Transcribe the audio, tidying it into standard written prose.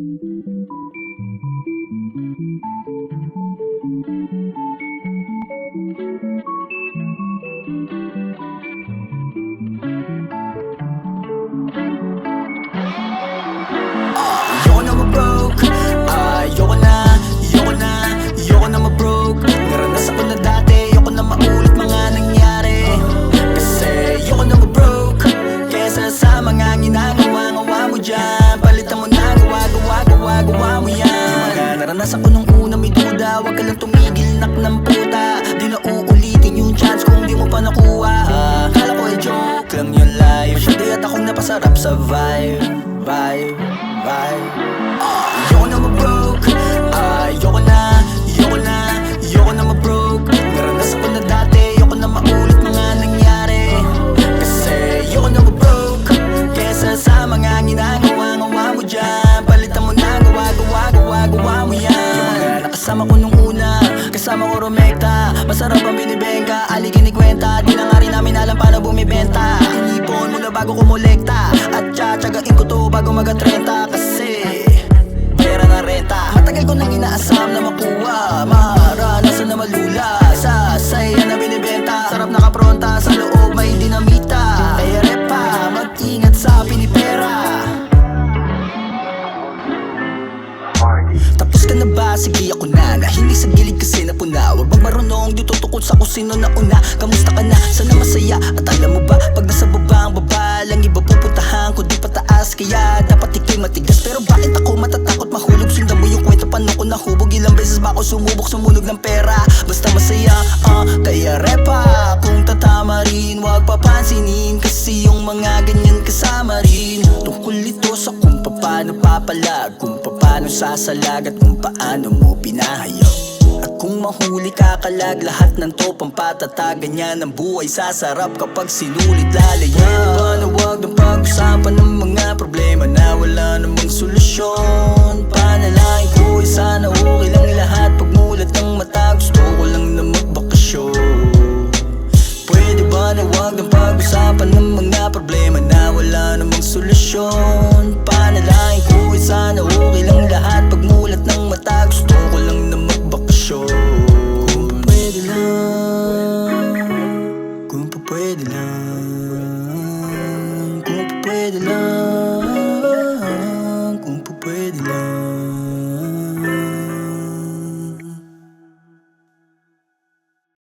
Ayoko na ma-broke, ayoko na, ayoko na, ayoko na ma-broke. Naranasan ko na dati, ayoko na maulit mga nangyari. Kasi ayoko na ma-broke, kesa sa mga ginagawa-gawa mo dyan. Palitan mo na gawa mo yan. Mga naranasan ko nung una may duda, wag ka lang tumigil, nak ng puta. Di na uulitin yung chance kung di mo pa nakuha. Kala ko ay joke lang yung life, masyado yata akong napasarap sa vibe. Ayoko na ma-broke, ayoko na, ayoko na, ayoko na ma-broke. Naranasan ko na dati, ayoko na maulit mga nangyari. Kasi ayoko na ma-broke, kesa sa mga ginagawa-gawa mo dyan. Palitan mo na gawa mo yan. Yung mga nakasama ko nung una, kasama ko rumekta. Masarap ang binibengka, aligin ni kwenta. Di na nga rin namin alam paano bumibenta. Inipon muna bago kumolekta, at tsatsagain ko to bago mag-30. Kasi pera na renta, matagal ko nang inaasam na makuha. Maranasan na malula sa saya na binibenta. Sarap nakapronta, sa loob may dinamita. Kaya repa, mag-ingat sa pinipera. Tapos ka na ba? Sige ako na. Nahilig sa gilid kasi napuna. Wag bang marunong di tutukod sa kung sino na una. Kamusta ka na? Sana masaya. At alam mo ba, pag nasa baba ang baba lang iba pupuntahan ko di pataas. Kaya dapat ikay matigas. Pero bakit ako matatakot mahulog? Sundan mo yung kwento, paano ko nahubog? Ilang beses ba ako sumubok sumunog ng pera? Basta masaya, kaya repa. Kung tatama rin, wag papansinin. Kasi yung mga ganyan kasama rin. Tungkol ito sa kung paano papalag, kung paano sasalag, at kung paano mo pinahayag. At kung mahuli kakalag, lahat ng to pampatatagan niya ng buhay. Sasarap kapag sinulit lalayan. Diba na wag ng pag-usapan ng mga problema na wala namang solusyon. Panalangin ko ay sana okay lang lahat. Pagmulat ng mata, gusto ko lang na magbakasyon. Pwede ba na wag ng pag-usapan ng mga problema na wala namang solusyon. Panalangin ko ay sana okay lang lahat. Pagmulat ng mata, gusto ko lang na magbakasyon. Kung pwede lang, kung pwede lang, kung pwede lang, kung pwede lang.